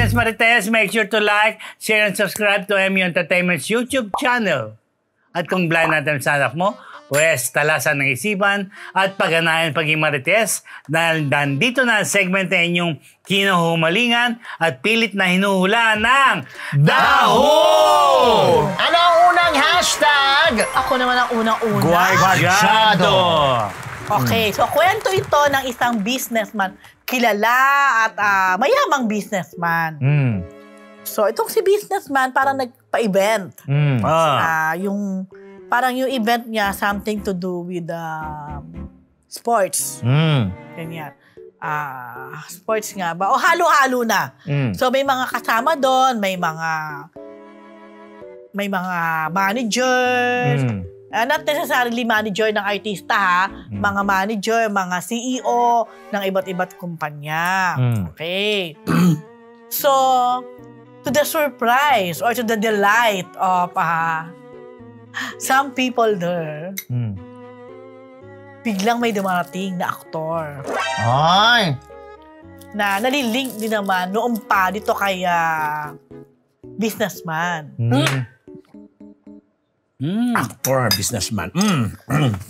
Friends Marites, make sure to like, share, and subscribe to MU Entertainment's YouTube channel. At kung blind natin sa anak mo, pues talasan ng isipan at pagganahan paging Marites dahil nandito na ang segment na inyong kinuhumalingan at pilit na hinuhulaan ng Daho! Ano ang unang hashtag? Ako naman ang unang-una. Guardiado! Okay, so kwento ito ng isang businessman, kilala at mayamang businessman. So itong si businessman parang nagpa-event. Yung parang yung event niya something to do with sports. Ganyan. Sports nga ba? O halo-halo na. So may mga kasama doon, may mga managers. Not necessarily manager ng artista ha. Mga manager, mga CEO ng iba't-iba't kumpanya. Okay. So, to the surprise or to the delight of some people there, biglang may dumarating na aktor. Ay! Na nalilink din naman noong pa dito kay businessman. Actor, businessman.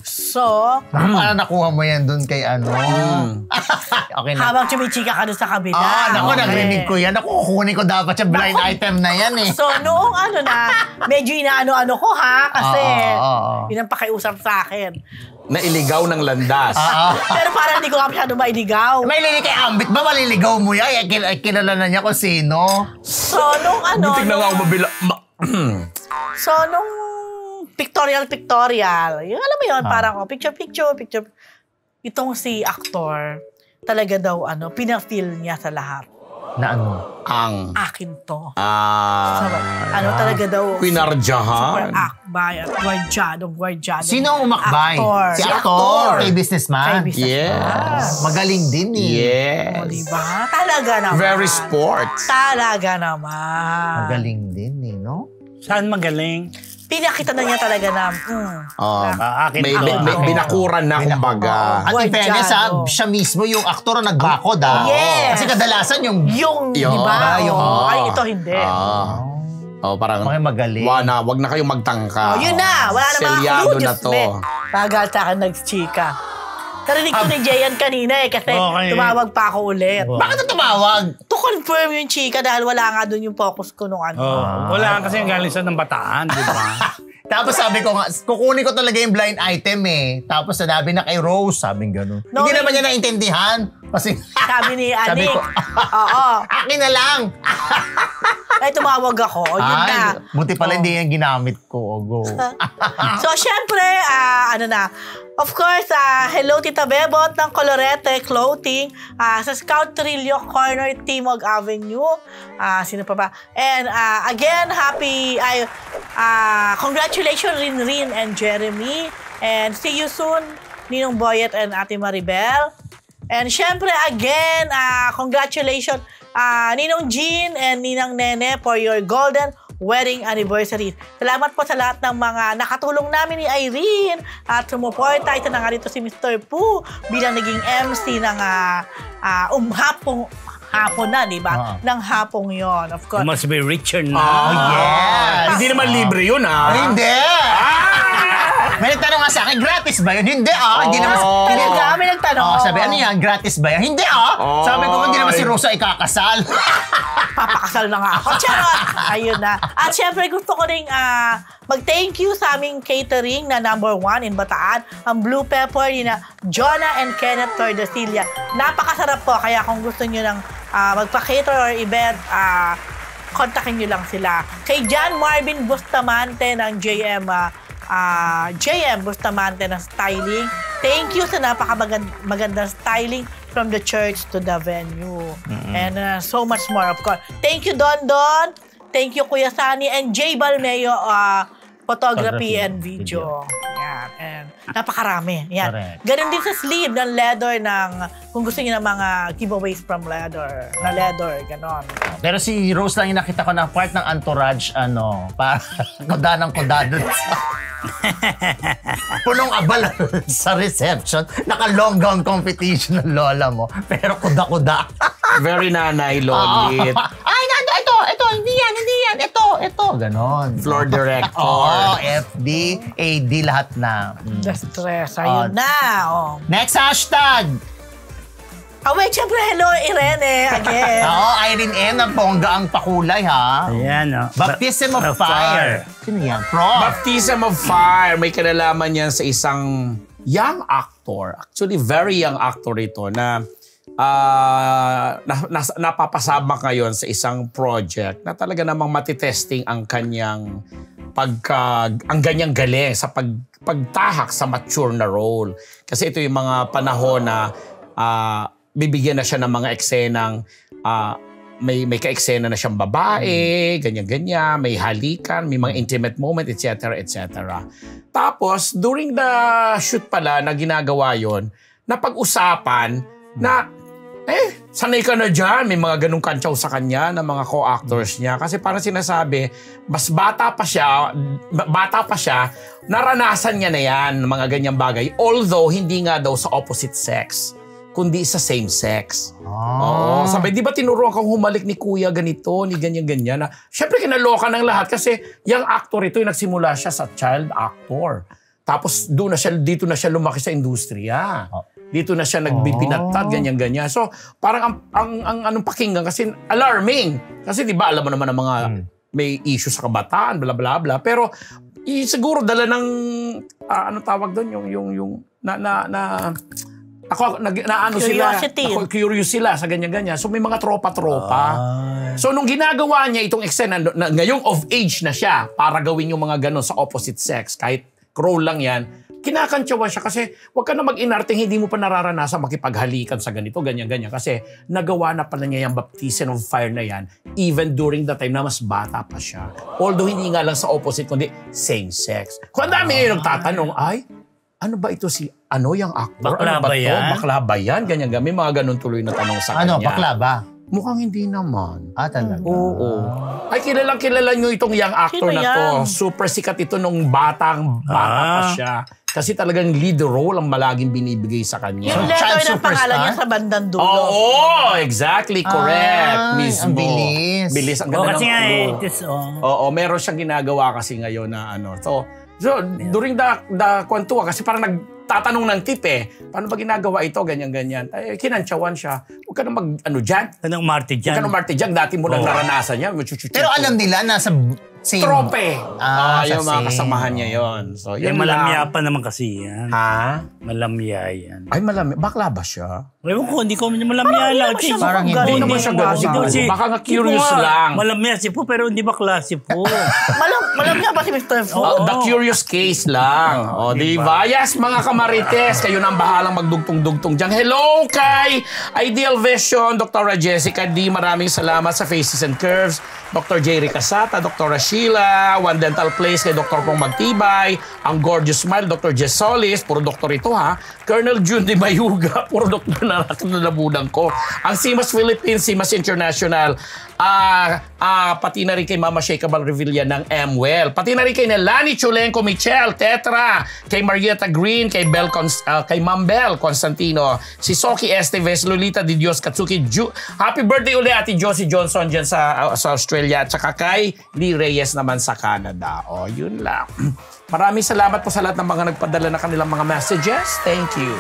So, Paano nakuha mo yan dun kay ano? Okay na. habang chumichika ka doon sa kabila. Naku, nagrinig ko yan. Naku, kukunin ko dapat yung blind item na yan eh. So, noong medyo inaano-ano ko ha, kasi yun ang pakiusap sa akin. Nailigaw ng landas. Pero parang hindi ko nga masyado mailigaw. May lilig kay Ambit ba? Maliligaw mo yan? Kilala na niya kung sino. So, nung Butik na nga ako mabila. So, nung pictorial. Yung alam mo yun, parang picture. Itong si actor, talaga daw, pinafeel niya sa lahat. Na ano? Akin to. Talaga daw. Pinardyahan. Super akbay at guardiado. Sino ang umakbay? Actor. Si actor. Kay businessman. Yes. Magaling din eh. Yes. O, diba? Talaga naman. Very sports. Talaga naman. Magaling din eh, no? Saan magaling? Pinakita na niya talaga na, Akin May to. binakuran na kumbaga. At in fairness siya mismo yung aktor na nagbakod Yes. Kasi kadalasan yung di ba? Ay, ito hindi. Parang magaling. Wag na kayong magtangka. Yun na, wala na mga Selyado clue, na Diyos to. me. Tagal sa akin nagchika. Narinig ko ni Jayan kanina kasi tumawag pa ako ulit. Bakit tumawag? To confirm yung chika dahil wala nga doon yung focus ko nung Wala kasi yung galing sa ng Bataan, di ba? Tapos sabi ko nga, kukunin ko talaga yung blind item eh. Tapos sinabi na kay Rose, sabing gano'n. Hindi naman niya naintindihan. Kasi sabi ni Anik, ko, akin na lang. Ay, tumawag ako. O, yun na. Buti pala hindi yung ginamit ko. Go. So, syempre, of course, hello Tita Bebot ng Colorete Clothing sa Scout Trillo Corner, Timog Avenue. Sino pa ba? And again, congratulations Rin and Jeremy. And see you soon, Ninong Boyet and Ate Maribel. And syempre, again, congratulations Ninong Jean and Ninang Nene for your golden wedding anniversary. Salamat po sa lahat ng mga nakatulong namin ni Irene at sumuporta. Ito na nga dito si Mr. Poo bilang naging MC ng hapon na, di ba? Ng hapong yon, of course. You must be richer now. Yes. Hindi naman libre yun, Hindi. May nagtanong nga sa akin, gratis ba yun? Hindi Hindi naman. Talaga, may nagtanong. Sabi, ano yan? Gratis ba yan? Hindi Sabi ko, hindi naman si Rosa ikakasal. Papakasal na nga ako. Charot! Ayun na. At syempre, gusto ko rin mag-thank you sa aming catering na #1 in Bataan. Ang Blue Pepper ni na Jonah and Kenneth Tordesillas. Napakasarap po. Kaya kung gusto nyo ng magpa-cater or event, kontakin nyo lang sila. Kay John Marvin Bustamante ng JM Bustamante ng styling. Thank you sa napakagandang styling from the church to the venue. And so much more, of course. Thank you, Don. Thank you, Kuya Sani and Jay Balmeo, photography and video. Yan. And napakarami. Yan. Correct. Ganun din sa sleeve ng leather kung gusto niyo ng mga giveaways from leather. Na leather, ganon. Pero si Rose lang yung nakita ko na part ng entourage, para kuda ng kuda dun. Punong abala sa reception. Naka-long gown competition ng lola mo. Pero kuda-kuda. Very nanay, lolit. Ay, ito, hindi yan, ito, ganon. Floor director. Oo, FB, AD, lahat na. The stress. Ayun na. Oh. Next hashtag. Wait, syempre, hello, Irene, again. Oo, Irene M. ng bongga ang pakulay, ha? Ayan, no? Baptism of Fire. Sino yan? Prof. Baptism of Fire. May kinalaman yan sa isang young actor. Actually, very young actor ito na napapasama ngayon sa isang project na talaga namang matitesting ang kanyang ang ganyang galing sa pagtahak sa mature na role. Kasi ito yung mga panahon na bibigyan na siya ng mga eksenang may ka-eksena na siyang babae, ganyan-ganyan, may halikan, may mga intimate moment, etc., etc. Tapos, during the shoot pala na ginagawa yon, napag-usapan na, sanay ka na dyan, may mga ganung kantsaw sa kanya ng mga co-actors niya. Kasi parang sinasabi, mas bata pa siya, naranasan niya na yan, mga ganyang bagay. Although, hindi nga daw sa opposite sex, kundi sa same sex. Oo. Sabi, di ba tinuruan kang humalik ni kuya ganito, ni ganyan-ganyan? Na, syempre kinaloka ng lahat kasi yung actor ito, yung nagsimula siya sa child actor. Tapos dito na siya lumaki sa industriya. Dito na siya nagbibinatad, ganyan-ganyan. So, parang ang anong pakinggan kasi alarming. Kasi di ba alam mo naman ang mga may issue sa kabataan, bla bla bla. Pero siguro dala ng ano tawag doon yung curious sila sa ganyan-ganyan. So may mga tropa-tropa. So nung ginagawa niya itong eksena, ngayong of age na siya para gawin yung mga ganon sa opposite sex, kahit role lang yan, kinakantsawan siya kasi wag ka na mag-inarting hindi mo pa nararanasan makipaghalikan sa ganito, ganyan-ganyan. Kasi nagawa na pala niya yung baptism of fire na yan even during the time na mas bata pa siya. Although hindi nga lang sa opposite, kundi same sex. Kung ang dami ngayon nagtatanong, ano ba ito yung actor? Bakla ba yan? Bakla ba yan? Ganyan, may mga ganun tuloy na tanong sa kanya. Bakla ba? Mukhang hindi naman. Talaga? Oo. Ay, kilala nyo itong young actor Sino na yan? to. Super sikat ito nung bata pa siya. Kasi talagang lead role ang malaging binibigay sa kanya. Yung letter ng pangalan niya sa bandang dulo. Oo, exactly. Correct. Mismo. Ang bilis. Bilis. Ang ganda Kasi ng nga clue. Oo, meron siyang ginagawa kasi ngayon na ano. So during the kwentuhan, kasi parang nagtatanong ng tip paano ba ginagawa ito, ganyan-ganyan. Kinantsawan siya. Huwag ka na dyan. Anong umarte dyan? Huwag ka na umarte dyan. Dati mo nang naranasan yan. Pero alam nila na sa same... Trope. Yung mga same. kasamahan niya yon. So, yun malamya pa naman kasi yan. Ha? Malamya yan. Ay, malamya. Bakla ba siya? Ewan ko, hindi ko malamya lang. Parang hindi. Hindi naman siya ganun. Baka nga curious lang. Malamya si Po, pero hindi bakla si Po. Malamya ba si Mr. Fu? The curious case lang. Diba? Yes, mga kamarites, kayo nang bahalang magdugtong-dugtong dyan. Hello kay Ideal Vision, Dr. Jessica D. Maraming salamat sa Faces and Curves. Dr. Jerry Casata, Dr. Sheila, One Dental Place kay Dr. Pong Magtibay, ang Gorgeous Smile, Dr. Jess Solis, puro doktor ito ha. Colonel June de Mayuga, puro doktor na nalabunan ko. Ang Simas Philippines, Simas International, pati na rin kay Mama Sheikha Balrevilla ng MWell. Pati na rin kay Nelani Chulenko, Michelle, Tetra, kay Marietta Green, kay Ma'am Bel Constantino, si Soki Esteves, Lolita Di Dios Katsuki, happy birthday uli Ate Josie Johnson dyan sa Australia, at saka kay Lee Reyes naman sa Canada. Yun lang. Maraming salamat po sa lahat ng mga nagpadala na kanilang mga messages. Thank you.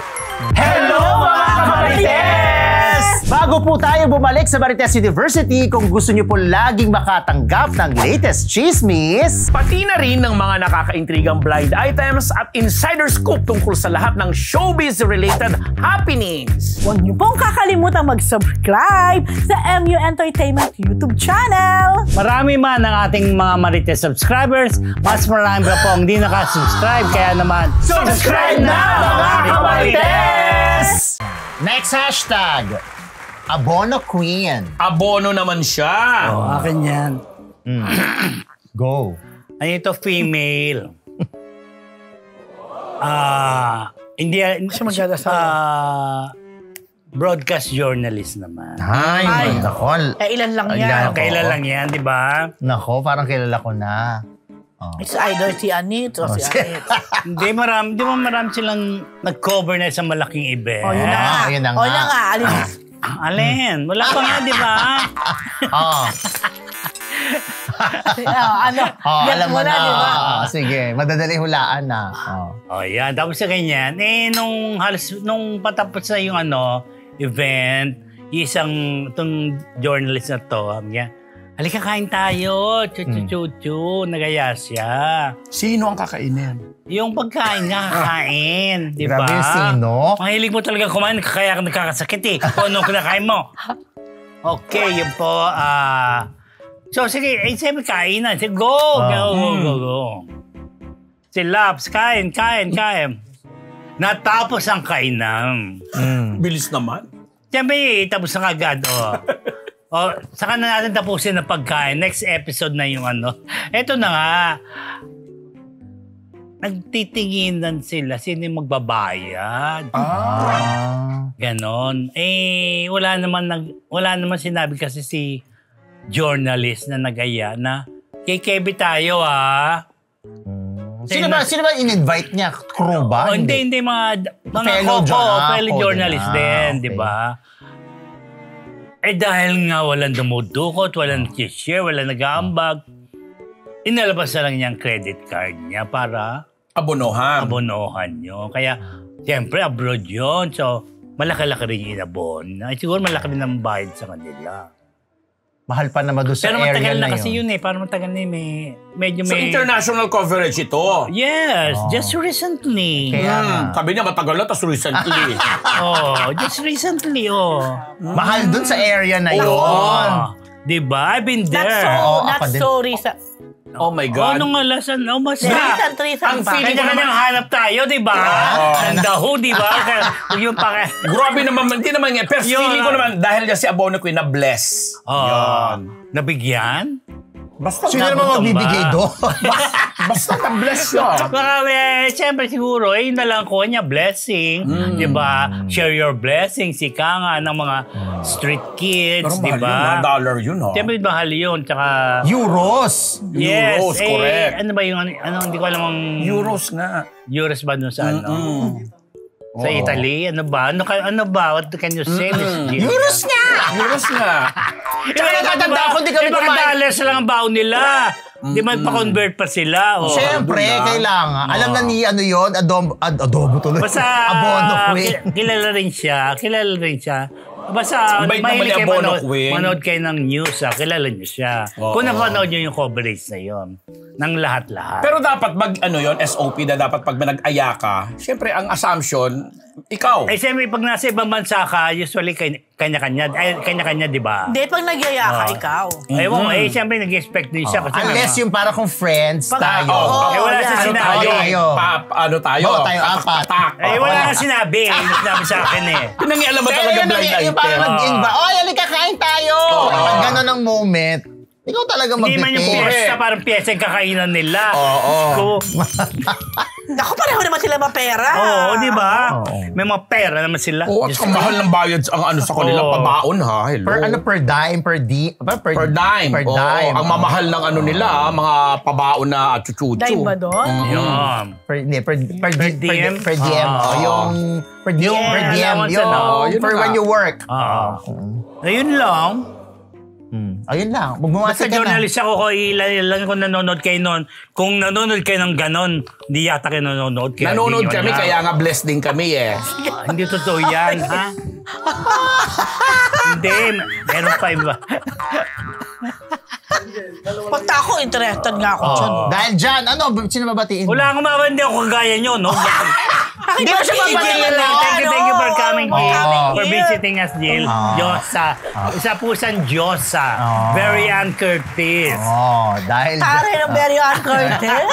Hello mga kamarites! Bago po tayo bumalik sa Marites University, kung gusto niyo po laging makatanggap ng latest chismis, Pati na rin ng mga nakakaintrigang blind items at insider scoop tungkol sa lahat ng showbiz-related happenings. Huwag niyo pong kakalimutan mag-subscribe sa MU Entertainment YouTube channel. Marami man ang ating mga Marites subscribers, mas marami pa po ang hindi nakasubscribe. Kaya naman, subscribe na mga kamarites! Next hashtag, Abono Queen. Abono naman siya. akin yan. Go. Ano ito, female? Hindi siya broadcast journalist naman. Ay, nako. Ilan lang yan. Kailan lang yan, di ba? Nako, parang kilala ko na. It's either si Anit o si Anit. Hindi, marami silang nag-cover na sa malaking event. Yun na nga. Yun na Yun na nga. Alin? Wala pa nga, di ba? Alam mo na. di ba? Sige, madadali hulaan na. Yan. Tapos sa ganyan, nung patapos na yung event, itong journalist na to, halika kain tayo, chu-chu-chu-chu, nagaya siya. Sino ang kakainin? Yung pagkain nga, kakain, di ba? Grabe yung sino? Mahilig mo talaga kumain, kaya nagkakasakit eh. Kung anong kinakain mo. Okay, yun po, so sige, siyempre kain na. Sige, go. Si Labs, kain. Natapos ang kainan. Bilis naman. Siyempre, tapos na agad, saka na natin tapusin ang pagkain. Next episode na yung Eto na nga. Nagtitinginan sila. Sino yung magbabayad? Ganon. Wala naman sinabi kasi si journalist na nag-aya na KKB tayo, Sino ba in-invite niya? Crew ba? Hindi. Mga fellow journalist din, di ba? Dahil nga walang dumudukot, walang share, walang nag-aambag, inalabas na lang niyang credit card niya para abonohan nyo. Kaya, siyempre, abroad yun. So, malaki-laki rin yung inabon. Siguro malaki rin ang bayad sa kanila. Mahal pa naman doon sa area na yun. Pero matagal na kasi yun Parang matagal na medyo So, international coverage ito? Yes, just recently. Kaya sabi niya matagal na, tas recently. Just recently, Mahal doon sa area na yun. Diba? I've been there. Not so recent. Oh my God. Anong alasan? Basta. Recent Ang pa. feeling ko naman hanap tayo, diba? Ang daho, diba? Yung Grabe naman, hindi naman nga. Pero feeling ko naman, dahil niya si Abono Queen na-bless. Yan. Nabigyan? Basta sino naman magbibigay doon? Basta na-bless siya. Siyempre siguro, yun na lang ko niya, blessing. Diba? Share your blessings. Ika nga ng mga street kids, Pero diba? mahal yun, $1 yun, Siyempre mahal yun. Tsaka... Euros. Yes. Euros, correct. Ano ba yung... hindi ko alam ang... Euros nga. Euros ba dun sa Sa Italy? Ano ba? What can you say, Miss Gina? Euros nga! Euros nga. Tsaka natatanda ako, di kami kumain. $1 lang ang baon nila. Di man pa-convert pa sila. Siyempre, kailangan. Alam na ni yun, adobo tuloy. Basta, Abono Queen. kilala rin siya. Basta, Mabait naman mahilig ni kayo Abono Queen. manood kayo ng news, kilala niyo siya. Kung napanood niyo yung coverage na yun, ng lahat-lahat. Pero dapat SOP na dapat pag nag-aya ka, syempre ang assumption, ikaw. Siyempre, pag nasa ibang bansa ka, usually kanya-kanya, di ba? Hindi, pag nagyaya ka, ikaw. Ewan ko, siyempre nag-expect din siya. Kasi Unless yung para kung friends tayo. wala siya sinabi. Tayo, apat. Wala nga sinabi. Sinabi sa akin Pinangialaman talaga blind item. Yung parang nag-invite, halika kain tayo. Pag gano'n ang moment, ikaw talaga Hindi man yung mag-prepare. piyesta, parang piyesta yung kakainan nila. Naku, pareho naman sila mapera. Di ba? May mga pera naman sila. At ang mahal ng bayad ang sa kanila, pabaon ha. Hello. Per dime, per dime. Per dime. Ang mamahal ng nila, mga pabaon na chuchuchu. Dime ba doon? Yan. Per diem. Yung per diem. Yun For when you work. Ayun lang. Ayun lang. Basta Magmamati ka na. journalist ako, ilan kung nanonood kayo nun. Kung nanonood kayo ng ganon, hindi yata kayo nanonood. Nanonood kami, kaya nga blessed din kami Hindi totoo yan, ha? Hindi, meron pa iba. Pagta ako, interested nga ako dyan. Dahil dyan, sino mabatiin? Wala akong hindi ako kagaya nyo, no? Hindi mo siya mabatiin. Thank you for coming, Jill. For here. visiting us, Jill. Diyosa. Isa po siyang Diyosa. Very Ann Curtis. Dahil Tare ng very uncurtain.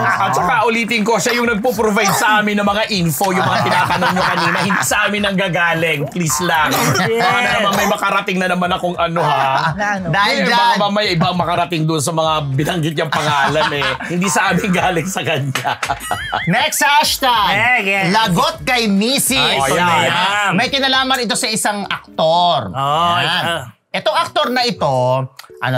At saka ulitin ko, siya yung nagpo-provide sa amin ng mga info, yung mga tinatanong nyo kanina, hindi sa amin ang gagaling. Please lang. Baka na naman may makarating na naman akong dahil Baka dyan, may ibang makarating doon sa mga binanggit niyang pangalan Hindi sa amin galing sa kanya. next hashtag. Lagot kay Mrs. Ayan. May kinalaman ito sa isang aktor. Itong aktor na ito,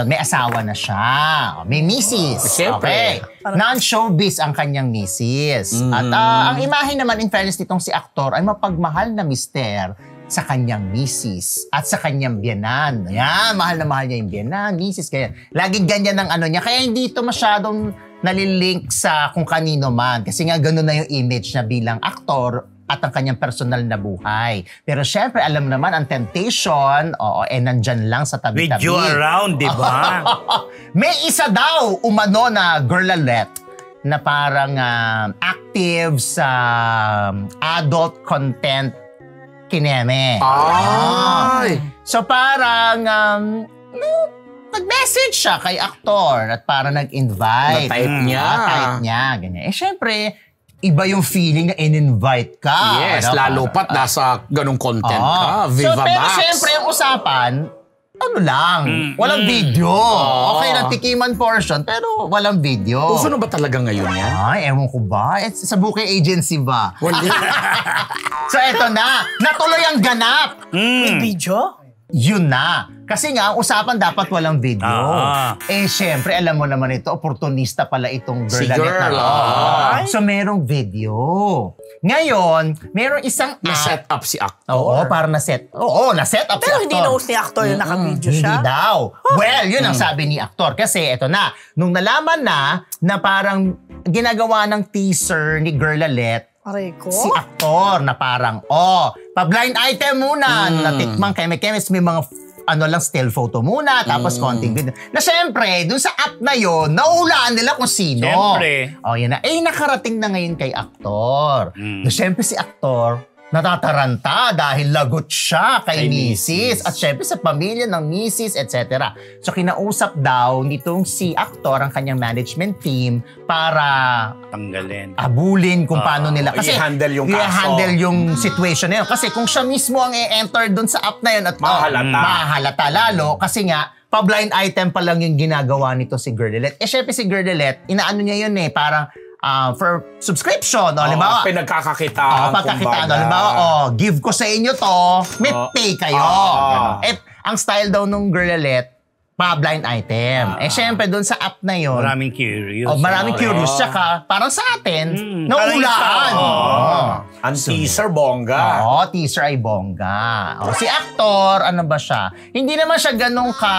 may asawa na siya. May misis. Siyempre. Okay. Non-showbiz ang kanyang misis. At ang imahe naman, in fairness nitong si aktor, ay mapagmahal na mister sa kanyang misis at sa kanyang biyanan. Ayan, mahal na mahal niya yung biyanan, misis, kaya laging ganyan ang ano niya. Kaya hindi ito masyadong nalilink sa kung kanino man. Kasi nga ganun na yung image niya bilang aktor at ang kanyang personal na buhay. Pero syempre, alam naman, ang temptation, nandyan lang sa tabi-tabi. With you around, di ba? May isa daw umano na girlalette na parang active sa adult content kineme. Ay! So parang nag-message siya kay aktor at parang nag-invite. Na-type niya. Na-type niya, ganyan. Syempre, iba yung feeling na in-invite ka. Yes, lalo pat nasa ganung content ka. So, Viva pero Max. syempre, yung usapan, walang video. Okay na tikiman portion, pero walang video. Uso na ba talaga ngayon yan? Ay, ewan ko ba? Sa booking agency ba? So, eto na. Natuloy ang ganap. May video? Yun na. Kasi nga, ang usapan dapat walang video. Syempre, alam mo naman ito, oportunista pala itong girl. Si girl. So, merong video. Ngayon, merong isang Na-set up si actor. Oo, para na-set. Oo, na-set up Pero si hindi actor. knows ni actor yung naka-video siya? Hindi daw. Well, yun ang sabi ni actor. Kasi eto na, nung nalaman na parang ginagawa ng teaser ni Girlalette, Aray ko. si aktor na parang, pa-blind item muna, natikmang keme-kemes, may mga lang still photo muna, tapos konting video. Na syempre, dun sa app na yon, naulaan nila kung sino. Syempre. Yan na. Nakarating na ngayon kay aktor. So, syempre si aktor, natataranta dahil lagot siya kay misis. At syempre sa pamilya ng misis, etc. So kinausap daw nitong si aktor ang kanyang management team para Tanggalin. abulin kung paano nila. Kasi i-handle yung kaso. i-handle yung situation na yun. Kasi kung siya mismo ang i-enter dun sa app na yun at mahalata lalo. Kasi nga, pa-blind item pa lang yung ginagawa nito si Girlalette. Syempre si Girlalette, inaano niya yun parang for subscription. Halimbawa, pinagkakakitaan. pagkakitaan. Halimbawa, give ko sa inyo to, may pay kayo. Ang style daw nung Girlalette, pa-blind item. Syempre, doon sa app na yon, Maraming curious. maraming curious. Tsaka, parang sa atin, naulaan. Ang teaser, bongga. Teaser ay bongga. Si actor, ano ba siya? Hindi naman siya ganun ka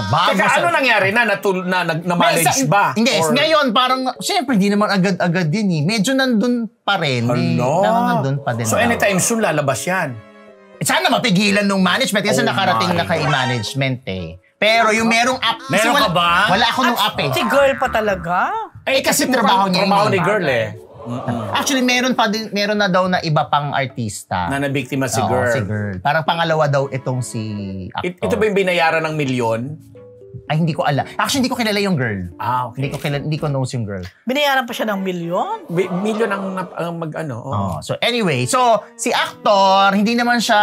bago. Teka, ano nangyari na-manage ba? Hindi, ngayon parang, syempre, hindi naman agad-agad din Medyo nandun pa rin. Nandun pa din. So anytime soon lalabas yan? Sana mapigilan nung management kasi nakarating na kay management Pero yung merong app. Meron ka ba? Wala ako nung app Si girl pa talaga? kasi trabaho niya. Trabaho ni girl Actually, meron na daw na iba pang artista. Na nabiktima si Oo, girl. si girl. Parang pangalawa daw itong si actor. Ito ba yung binayaran ng milyon? Ay, hindi ko alam. Actually, hindi ko kilala yung girl. Okay. Hindi ko knows yung girl. Binayaran pa siya ng milyon? Milyon ang mag-ano. So anyway, si actor, hindi naman siya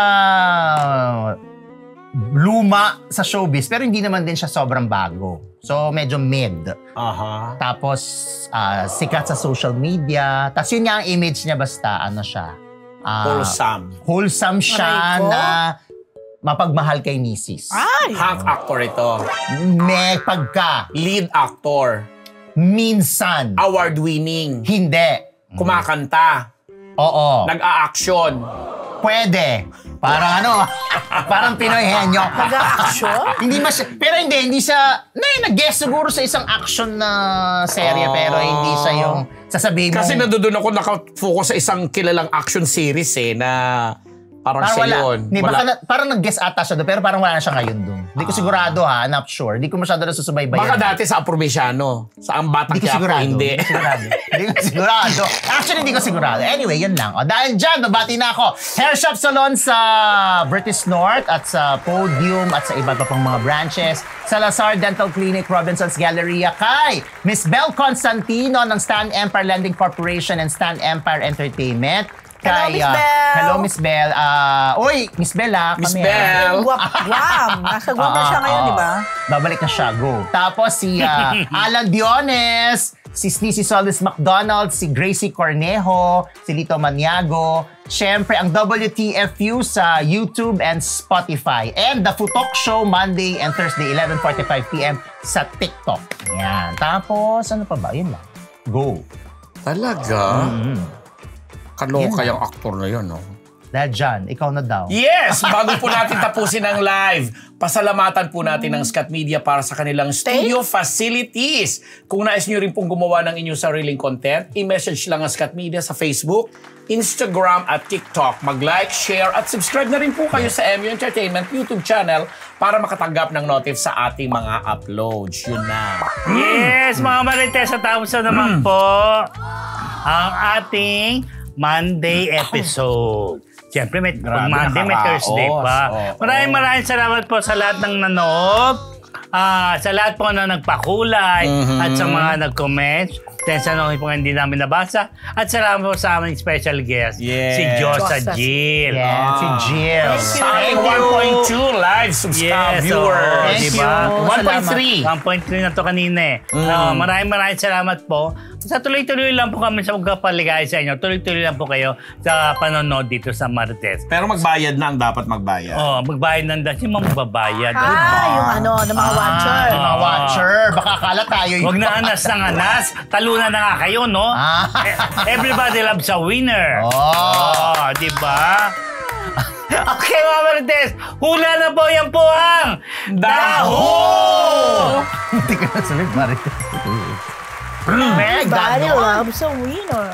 luma sa showbiz, pero hindi naman din siya sobrang bago. So medyo mid. Tapos sikat sa social media. Tapos yun nga ang image niya, basta ano siya. Wholesome siya na mapagmahal kay misis. Hunk actor ito. May pagka. Lead actor. Minsan. Award-winning. Hindi. Kumakanta. Oo. Nag-a-action. Pwede. Parang parang Pinoy henyo. Nag-a-action? Pero hindi siya, nag-guest siguro sa isang action na serye, pero hindi siya yung sasabihin mo. Kasi nandoon ako nakafocus sa isang kilalang action series na parang siya yun. Parang nag-guest ata siya doon, pero parang wala na siya ngayon doon. Hindi ko sigurado not sure. Hindi ko masyado nasusubaybayan. Baka dati sa Provinciano, sa Ambatang Quiapo, hindi. Hindi ko sigurado. Actually, hindi ko sigurado. Anyway, yun lang. Dahil dyan, nabati na ako. Hair Shop Salon sa British North at sa Podium at sa iba pa pang mga branches. Salazar Dental Clinic, Robinson's Galleria kay Miss Bel Constantino ng Stan Empire Lending Corporation and Stan Empire Entertainment. Hello, Miss Bel! Hello, Miss Bel. Miss Bel Miss Bel! Guam! Nasa Guam na siya ngayon, di ba? Babalik na siya, go. Tapos si Alan Diones, si Sneezy Solis McDonald, si Gracie Cornejo, si Lito Maniago, syempre ang WTFU sa YouTube and Spotify. And The Futok Show, Monday and Thursday, 11:45 p.m. sa TikTok. Yan. Tapos, ano pa ba? Yun lang. Go. Talaga? Kaloka yung aktor na yun, no? Dahil dyan, ikaw na daw. Yes! Bago po natin tapusin ang live, pasalamatan po natin ng Scat Media para sa kanilang studio facilities. Kung nais nyo rin pong gumawa ng inyong sariling content, i-message lang ang Scat Media sa Facebook, Instagram at TikTok. Mag-like, share at subscribe na rin po kayo sa MU Entertainment YouTube channel para makatanggap ng notif sa ating mga uploads. Yun na. Yes, mga Marites, tapos na naman po ang ating Monday episode. Siyempre, may Monday, may Thursday pa. Maraming salamat po sa lahat ng nanood. Sa lahat po na nagpakulay at sa mga nag-comment. Sa nung po hindi namin nabasa. At salamat po sa aming special guest, si Josa Jill. Yeah, si Jill. Sa ating 1.2 live viewers. Thank Diba? you. 1.3. 1.3 na to kanina eh. Maraming salamat po. Sa tuloy-tuloy lang po kami sa magkapaligay sa inyo. Tuloy-tuloy lang po kayo sa panonood dito sa Marites. Pero magbayad na ang dapat magbayad. Magbayad ng dahil. Yung magbabayad. Yung ng mga watcher. Mga watcher. Baka akala tayo yun. Huwag na anas ng anas. Talunan na nga kayo, no? Everybody loves a winner. Di ba? Okay, mga Marites. Hula na po yan po ang Daho! Hindi ka na sabi, Marites. Everybody loves a winner.